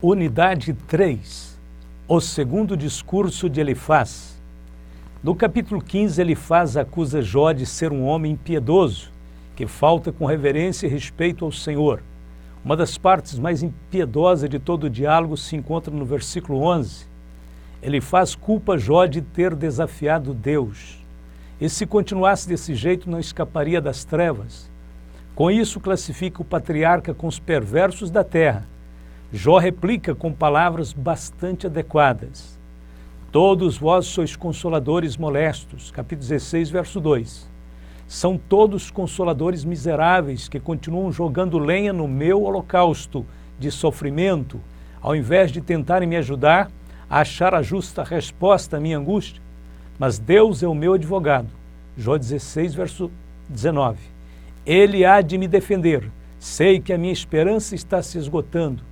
Unidade 3, o segundo discurso de Elifaz. No capítulo 15, Elifaz acusa Jó de ser um homem impiedoso, que falta com reverência e respeito ao Senhor. Uma das partes mais impiedosas de todo o diálogo se encontra no versículo 11. Elifaz culpa Jó de ter desafiado Deus. E se continuasse desse jeito, não escaparia das trevas. Com isso, classifica o patriarca com os perversos da terra. Jó replica com palavras bastante adequadas. Todos vós sois consoladores molestos, capítulo 16, verso 2. São todos consoladores miseráveis que continuam jogando lenha no meu holocausto de sofrimento, ao invés de tentarem me ajudar a achar a justa resposta à minha angústia. Mas Deus é o meu advogado, Jó 16, verso 19. Ele há de me defender, sei que a minha esperança está se esgotando.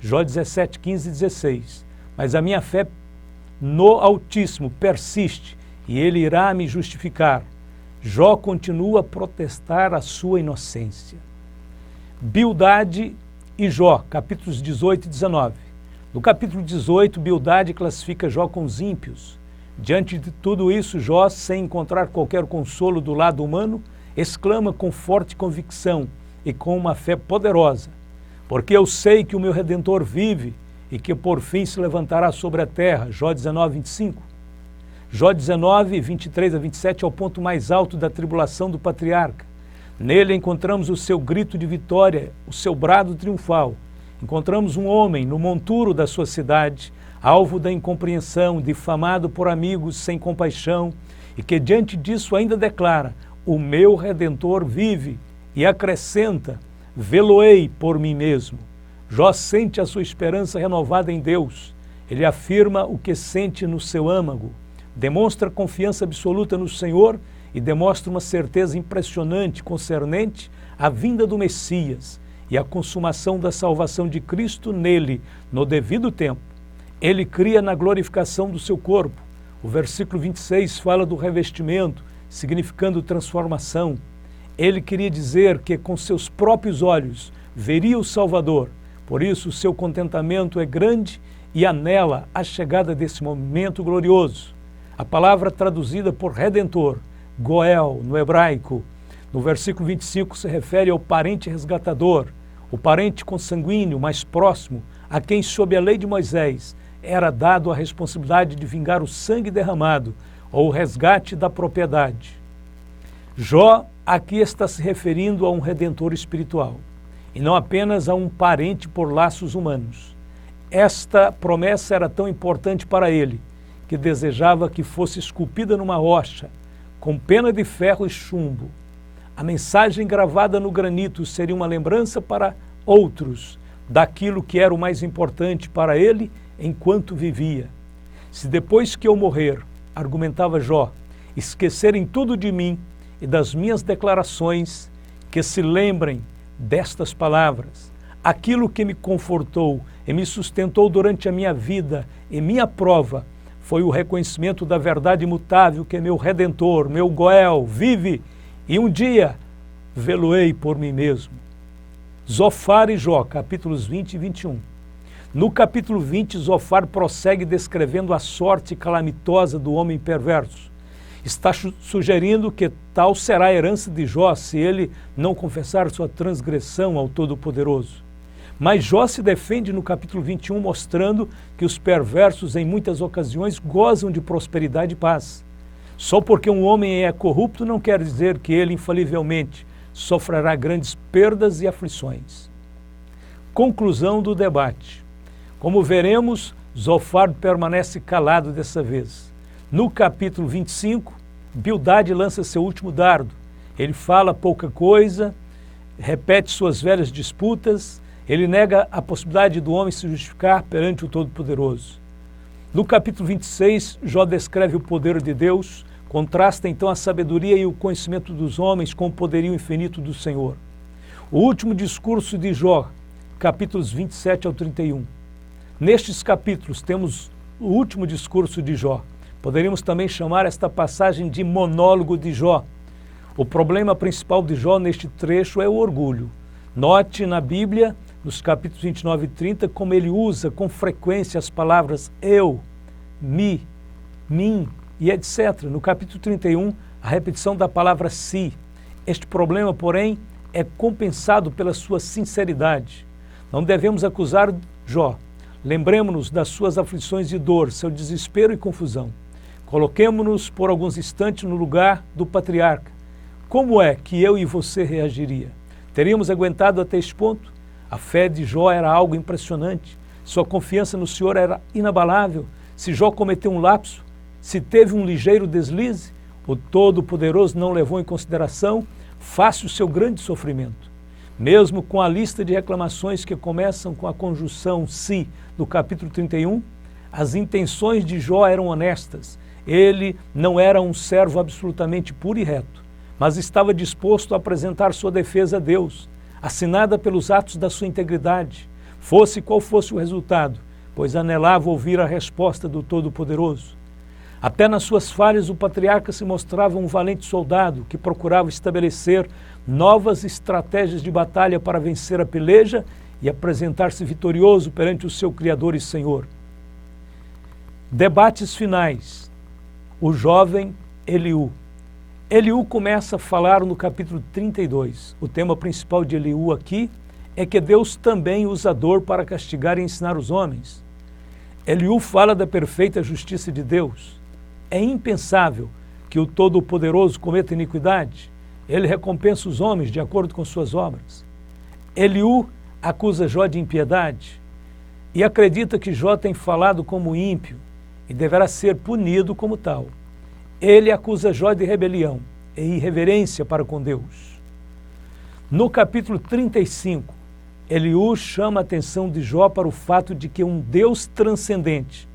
Jó 17, 15 e 16. Mas a minha fé no Altíssimo persiste e ele irá me justificar. Jó continua a protestar a sua inocência. Bildade e Jó, capítulos 18 e 19. No capítulo 18, Bildade classifica Jó com os ímpios. Diante de tudo isso, Jó, sem encontrar qualquer consolo do lado humano, exclama com forte convicção e com uma fé poderosa: porque eu sei que o meu Redentor vive e que por fim se levantará sobre a terra. Jó 19, 25. Jó 19, 23 a 27 é o ponto mais alto da tribulação do patriarca. Nele encontramos o seu grito de vitória, o seu brado triunfal. Encontramos um homem no monturo da sua cidade, alvo da incompreensão, difamado por amigos sem compaixão, e que diante disso ainda declara: o meu Redentor vive, e acrescenta: vê-lo-ei por mim mesmo. Jó sente a sua esperança renovada em Deus. Ele afirma o que sente no seu âmago, demonstra confiança absoluta no Senhor e demonstra uma certeza impressionante concernente à vinda do Messias e à consumação da salvação de Cristo nele, no devido tempo. Ele cria na glorificação do seu corpo. O versículo 26 fala do revestimento, significando transformação. Ele queria dizer que com seus próprios olhos veria o Salvador. Por isso, o seu contentamento é grande e anela a chegada desse momento glorioso. A palavra traduzida por Redentor, Goel, no hebraico, no versículo 25 se refere ao parente resgatador, o parente consanguíneo mais próximo, a quem, sob a lei de Moisés, era dado a responsabilidade de vingar o sangue derramado ou o resgate da propriedade. Jó aqui está se referindo a um redentor espiritual, e não apenas a um parente por laços humanos. Esta promessa era tão importante para ele, que desejava que fosse esculpida numa rocha, com pena de ferro e chumbo. A mensagem gravada no granito seria uma lembrança para outros daquilo que era o mais importante para ele enquanto vivia. Se depois que eu morrer, argumentava Jó, esquecerem tudo de mim e das minhas declarações, que se lembrem destas palavras: aquilo que me confortou e me sustentou durante a minha vida e minha prova foi o reconhecimento da verdade imutável que meu Redentor, meu Goel, vive, e um dia vê-lo-ei por mim mesmo. Zofar e Jó, capítulos 20 e 21. No capítulo 20, Zofar prossegue descrevendo a sorte calamitosa do homem perverso. Está sugerindo que tal será a herança de Jó se ele não confessar sua transgressão ao Todo-Poderoso. Mas Jó se defende no capítulo 21, mostrando que os perversos em muitas ocasiões gozam de prosperidade e paz. Só porque um homem é corrupto não quer dizer que ele infalivelmente sofrerá grandes perdas e aflições. Conclusão do debate. Como veremos, Zofar permanece calado dessa vez. No capítulo 25, Bildade lança seu último dardo. Ele fala pouca coisa, repete suas velhas disputas, ele nega a possibilidade do homem se justificar perante o Todo-Poderoso. No capítulo 26, Jó descreve o poder de Deus, contrasta então a sabedoria e o conhecimento dos homens com o poderio infinito do Senhor. O último discurso de Jó, capítulos 27 ao 31. Nestes capítulos temos o último discurso de Jó. Poderíamos também chamar esta passagem de monólogo de Jó. O problema principal de Jó neste trecho é o orgulho. Note na Bíblia nos capítulos 29 e 30, como ele usa com frequência as palavras eu, me, mim e etc. No capítulo 31, a repetição da palavra si. Este problema, porém, é compensado pela sua sinceridade. Não devemos acusar Jó. Lembremos-nos das suas aflições de dor, seu desespero e confusão. Coloquemo-nos por alguns instantes no lugar do patriarca. Como é que eu e você reagiria? Teríamos aguentado até este ponto? A fé de Jó era algo impressionante. Sua confiança no Senhor era inabalável. Se Jó cometeu um lapso, se teve um ligeiro deslize, o Todo-Poderoso não levou em consideração face o seu grande sofrimento. Mesmo com a lista de reclamações que começam com a conjunção se do capítulo 31, as intenções de Jó eram honestas. Ele não era um servo absolutamente puro e reto, mas estava disposto a apresentar sua defesa a Deus, assinada pelos atos da sua integridade, fosse qual fosse o resultado, pois anelava ouvir a resposta do Todo-Poderoso. Até nas suas falhas, o patriarca se mostrava um valente soldado que procurava estabelecer novas estratégias de batalha para vencer a peleja e apresentar-se vitorioso perante o seu Criador e Senhor. Debates finais. O jovem Eliú. Eliú começa a falar no capítulo 32. O tema principal de Eliú aqui é que Deus também usa a dor para castigar e ensinar os homens. Eliú fala da perfeita justiça de Deus. É impensável que o Todo-Poderoso cometa iniquidade. Ele recompensa os homens de acordo com suas obras. Eliú acusa Jó de impiedade e acredita que Jó tem falado como ímpio e deverá ser punido como tal. Ele acusa Jó de rebelião e irreverência para com Deus. No capítulo 35, Eliú chama a atenção de Jó para o fato de que um Deus transcendente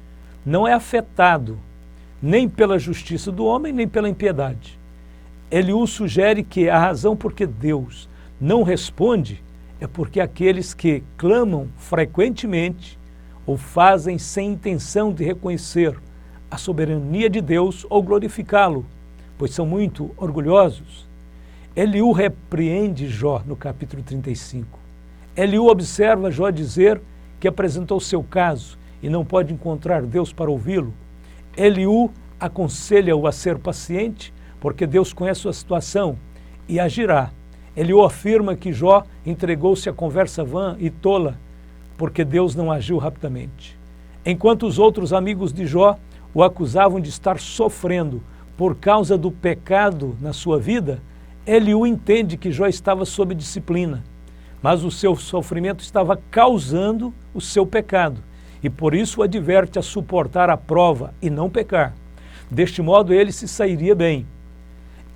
não é afetado nem pela justiça do homem, nem pela impiedade. Eliú sugere que a razão por que Deus não responde é porque aqueles que clamam frequentemente ou fazem sem intenção de reconhecer a soberania de Deus ou glorificá-lo, pois são muito orgulhosos. Eliú repreende Jó no capítulo 35. Eliú observa Jó dizer que apresentou seu caso e não pode encontrar Deus para ouvi-lo. Eliú aconselha-o a ser paciente, porque Deus conhece sua situação e agirá. Eliú afirma que Jó entregou-se à conversa vã e tola, porque Deus não agiu rapidamente. Enquanto os outros amigos de Jó o acusavam de estar sofrendo por causa do pecado na sua vida, Eliú entende que Jó estava sob disciplina, mas o seu sofrimento estava causando o seu pecado, e por isso o adverte a suportar a prova e não pecar. Deste modo ele se sairia bem.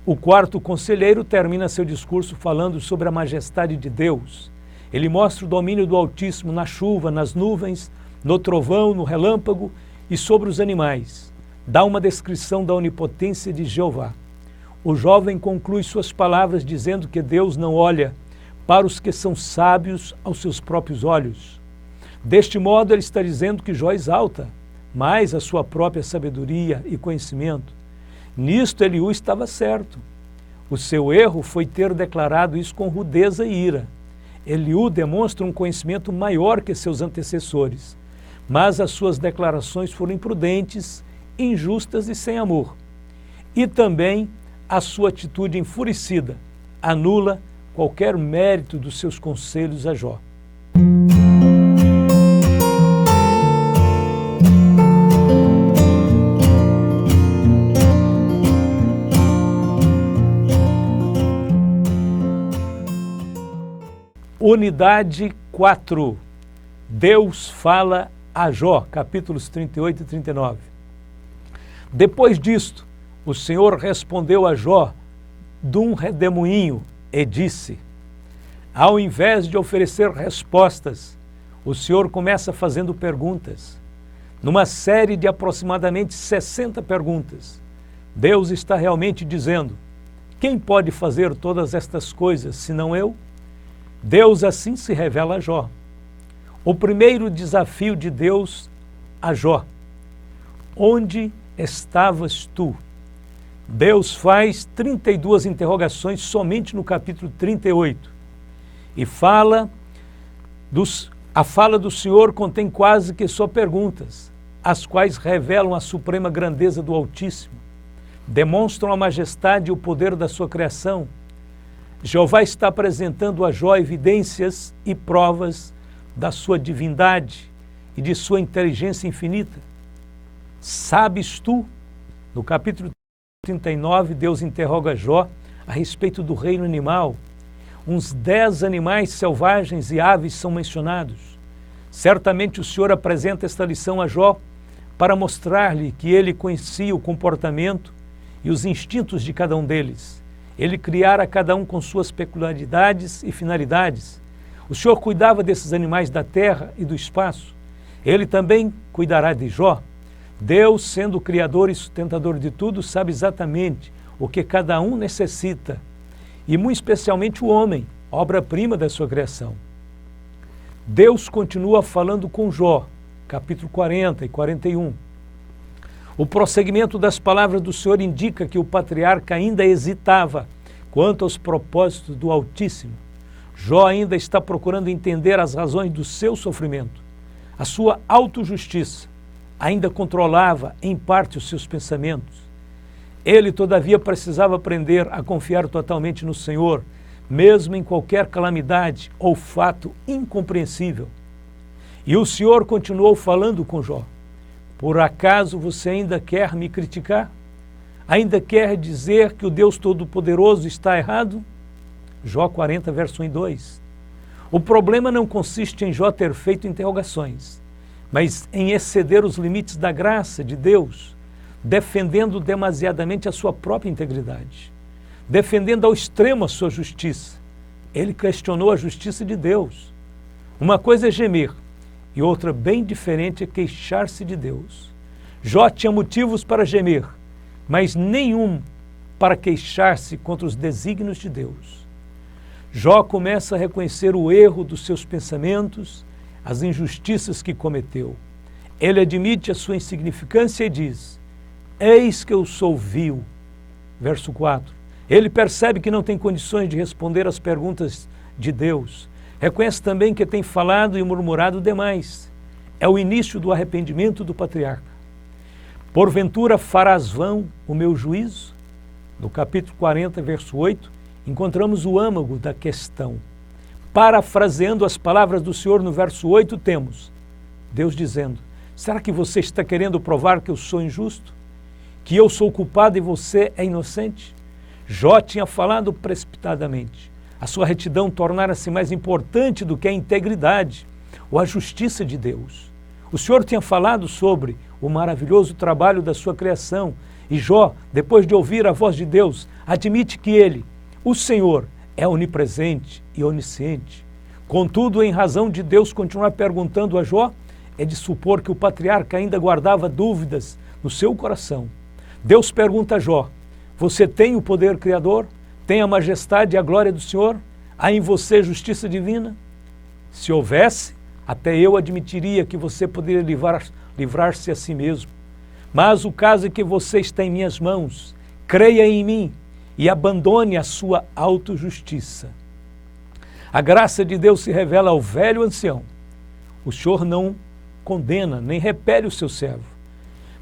O quarto conselheiro termina seu discurso falando sobre a majestade de Deus. Ele mostra o domínio do Altíssimo na chuva, nas nuvens, no trovão, no relâmpago e sobre os animais. Dá uma descrição da onipotência de Jeová. O jovem conclui suas palavras dizendo que Deus não olha para os que são sábios aos seus próprios olhos. Deste modo, ele está dizendo que Jó exalta mais a sua própria sabedoria e conhecimento. Nisto, Eliú estava certo. O seu erro foi ter declarado isso com rudeza e ira. Eliú demonstra um conhecimento maior que seus antecessores, mas as suas declarações foram imprudentes, injustas e sem amor. E também a sua atitude enfurecida anula qualquer mérito dos seus conselhos a Jó. Unidade 4. Deus fala a Jó, capítulos 38 e 39. Depois disto, o Senhor respondeu a Jó de um redemoinho e disse: ao invés de oferecer respostas, o Senhor começa fazendo perguntas. Numa série de aproximadamente 60 perguntas, Deus está realmente dizendo: quem pode fazer todas estas coisas senão eu? Deus assim se revela a Jó. O primeiro desafio de Deus a Jó: onde estavas tu? Deus faz 32 interrogações somente no capítulo 38 e fala A fala do Senhor contém quase que só perguntas, as quais revelam a suprema grandeza do Altíssimo, demonstram a majestade e o poder da sua criação. Jeová está apresentando a Jó evidências e provas da sua divindade e de sua inteligência infinita. Sabes tu? No capítulo 39, Deus interroga Jó a respeito do reino animal. Uns 10 animais selvagens e aves são mencionados. Certamente o Senhor apresenta esta lição a Jó para mostrar-lhe que ele conhecia o comportamento e os instintos de cada um deles. Ele criara cada um com suas peculiaridades e finalidades. O Senhor cuidava desses animais da terra e do espaço. Ele também cuidará de Jó. Deus, sendo o Criador e sustentador de tudo, sabe exatamente o que cada um necessita, e muito especialmente o homem, obra-prima da sua criação. Deus continua falando com Jó, capítulo 40 e 41. O prosseguimento das palavras do Senhor indica que o patriarca ainda hesitava quanto aos propósitos do Altíssimo. Jó ainda está procurando entender as razões do seu sofrimento. A sua autojustiça ainda controlava, em parte, os seus pensamentos. Ele, todavia, precisava aprender a confiar totalmente no Senhor, mesmo em qualquer calamidade ou fato incompreensível. E o Senhor continuou falando com Jó. Por acaso você ainda quer me criticar? Ainda quer dizer que o Deus Todo-Poderoso está errado? Jó 40, verso 1 e 2. O problema não consiste em Jó ter feito interrogações, mas em exceder os limites da graça de Deus, defendendo demasiadamente a sua própria integridade, defendendo ao extremo a sua justiça. Ele questionou a justiça de Deus. Uma coisa é gemer, e outra bem diferente é queixar-se de Deus. Jó tinha motivos para gemer, mas nenhum para queixar-se contra os desígnios de Deus. Jó começa a reconhecer o erro dos seus pensamentos, as injustiças que cometeu. Ele admite a sua insignificância e diz: eis que eu sou vil. Verso 4. Ele percebe que não tem condições de responder às perguntas de Deus. Reconhece também que tem falado e murmurado demais. É o início do arrependimento do patriarca. Porventura farás vão o meu juízo? No capítulo 40, verso 8, encontramos o âmago da questão. Parafraseando as palavras do Senhor no verso 8, temos Deus dizendo: será que você está querendo provar que eu sou injusto? Que eu sou culpado e você é inocente? Jó tinha falado precipitadamente. A sua retidão tornara-se mais importante do que a integridade ou a justiça de Deus. O Senhor tinha falado sobre o maravilhoso trabalho da sua criação, e Jó, depois de ouvir a voz de Deus, admite que ele, o Senhor, é onipresente e onisciente. Contudo, em razão de Deus continuar perguntando a Jó, é de supor que o patriarca ainda guardava dúvidas no seu coração. Deus pergunta a Jó: você tem o poder criador? Tem a majestade e a glória do Senhor? Há em você justiça divina? Se houvesse, até eu admitiria que você poderia livrar-se a si mesmo. Mas o caso é que você está em minhas mãos. Creia em mim e abandone a sua autojustiça. A graça de Deus se revela ao velho ancião. O Senhor não condena nem repele o seu servo,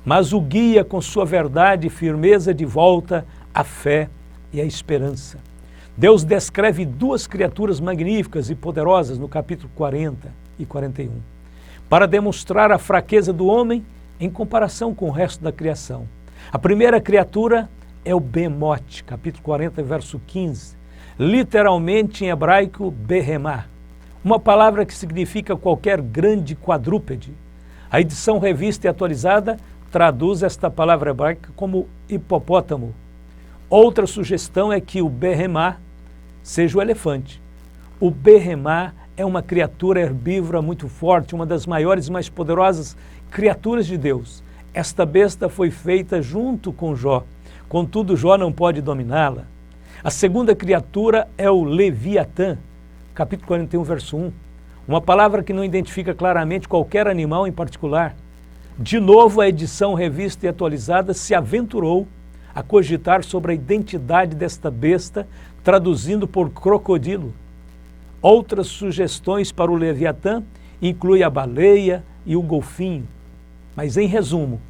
mas o guia com sua verdade e firmeza de volta à fé e à esperança. Deus descreve duas criaturas magníficas e poderosas no capítulo 40 e 41, para demonstrar a fraqueza do homem em comparação com o resto da criação. A primeira criatura é o Behemoth, capítulo 40, verso 15, literalmente em hebraico, Behemá, uma palavra que significa qualquer grande quadrúpede. A edição revista e atualizada traduz esta palavra hebraica como hipopótamo. Outra sugestão é que o Behemá seja o elefante. O Behemá é uma criatura herbívora muito forte, uma das maiores e mais poderosas criaturas de Deus. Esta besta foi feita junto com Jó, contudo Jó não pode dominá-la. A segunda criatura é o Leviatã, capítulo 41, verso 1, uma palavra que não identifica claramente qualquer animal em particular. De novo, a edição revista e atualizada se aventurou a cogitar sobre a identidade desta besta, traduzindo por crocodilo. Outras sugestões para o Leviatã incluem a baleia e o golfinho. Mas, em resumo,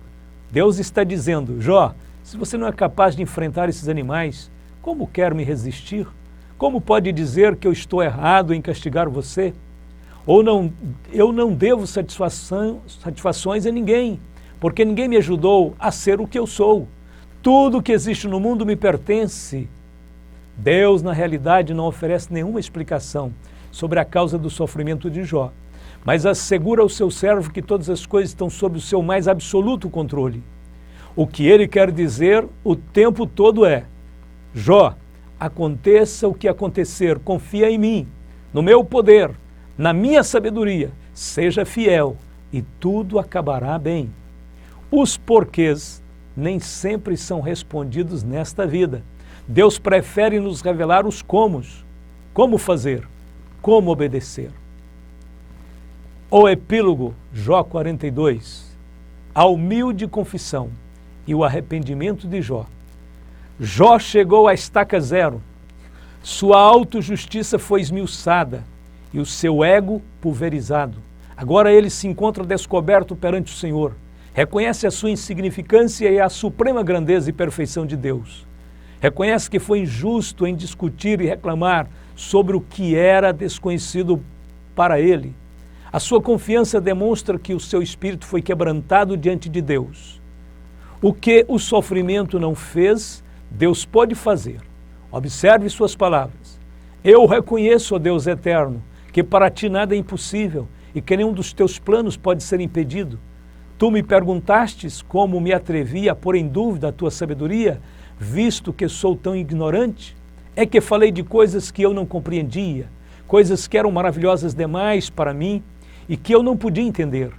Deus está dizendo: Jó, se você não é capaz de enfrentar esses animais, como quer me resistir? Como pode dizer que eu estou errado em castigar você? Ou não, eu não devo satisfações a ninguém, porque ninguém me ajudou a ser o que eu sou. Tudo que existe no mundo me pertence. Deus, na realidade, não oferece nenhuma explicação sobre a causa do sofrimento de Jó, mas assegura ao seu servo que todas as coisas estão sob o seu mais absoluto controle. O que ele quer dizer o tempo todo é: Jó, aconteça o que acontecer, confia em mim, no meu poder, na minha sabedoria, seja fiel e tudo acabará bem. Os porquês nem sempre são respondidos nesta vida. Deus prefere nos revelar os comos, como fazer, como obedecer. O epílogo, Jó 42, a humilde confissão e o arrependimento de Jó. Jó chegou à estaca zero, sua autojustiça foi esmiuçada e o seu ego pulverizado. Agora ele se encontra descoberto perante o Senhor, reconhece a sua insignificância e a suprema grandeza e perfeição de Deus. Reconhece que foi injusto em discutir e reclamar sobre o que era desconhecido para ele. A sua confiança demonstra que o seu espírito foi quebrantado diante de Deus. O que o sofrimento não fez, Deus pode fazer. Observe suas palavras. Eu reconheço, ó Deus eterno, que para ti nada é impossível e que nenhum dos teus planos pode ser impedido. Tu me perguntastes como me atrevi a pôr em dúvida a tua sabedoria, visto que sou tão ignorante? É que falei de coisas que eu não compreendia, coisas que eram maravilhosas demais para mim e que eu não podia entender.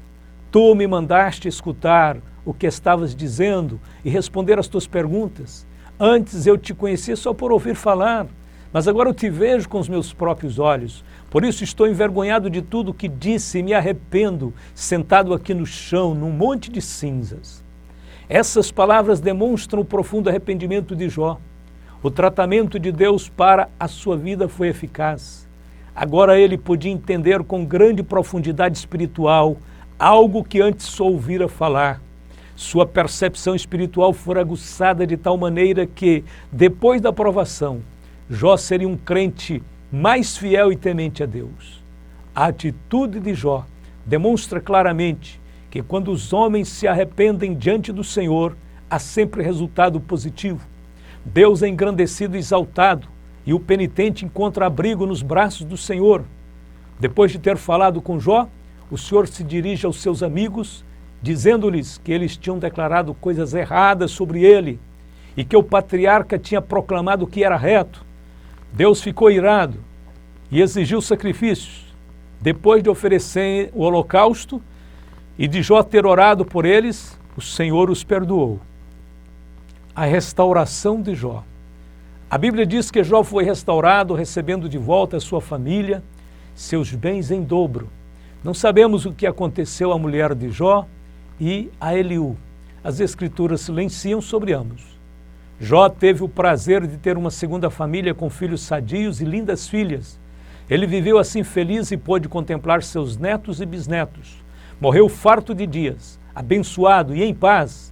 Tu me mandaste escutar o que estavas dizendo e responder às tuas perguntas. Antes eu te conhecia só por ouvir falar, mas agora eu te vejo com os meus próprios olhos. Por isso estou envergonhado de tudo que disse e me arrependo, sentado aqui no chão, num monte de cinzas. Essas palavras demonstram o profundo arrependimento de Jó. O tratamento de Deus para a sua vida foi eficaz. Agora ele podia entender com grande profundidade espiritual algo que antes só ouvira falar. Sua percepção espiritual foi aguçada de tal maneira que, depois da provação, Jó seria um crente mais fiel e temente a Deus. A atitude de Jó demonstra claramente que quando os homens se arrependem diante do Senhor, há sempre resultado positivo. Deus é engrandecido e exaltado, e o penitente encontra abrigo nos braços do Senhor. Depois de ter falado com Jó, o Senhor se dirige aos seus amigos, dizendo-lhes que eles tinham declarado coisas erradas sobre ele e que o patriarca tinha proclamado que era reto. Deus ficou irado e exigiu sacrifícios. Depois de oferecer o holocausto e de Jó ter orado por eles, o Senhor os perdoou. A restauração de Jó. A Bíblia diz que Jó foi restaurado, recebendo de volta a sua família, seus bens em dobro. Não sabemos o que aconteceu à mulher de Jó e a Eliú. As Escrituras silenciam sobre ambos. Jó teve o prazer de ter uma segunda família com filhos sadios e lindas filhas. Ele viveu assim feliz e pôde contemplar seus netos e bisnetos. Morreu farto de dias, abençoado e em paz,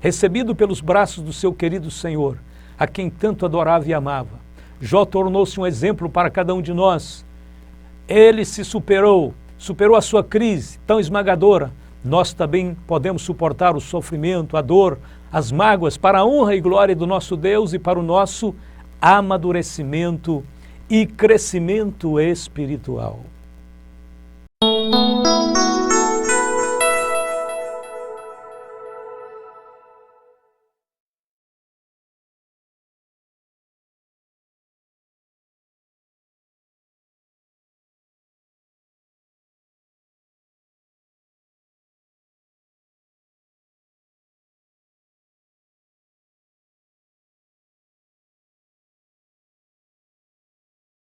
recebido pelos braços do seu querido Senhor, a quem tanto adorava e amava. Jó tornou-se um exemplo para cada um de nós. Ele se superou a sua crise tão esmagadora. Nós também podemos suportar o sofrimento, a dor, as mágoas, para a honra e glória do nosso Deus e para o nosso amadurecimento e crescimento espiritual.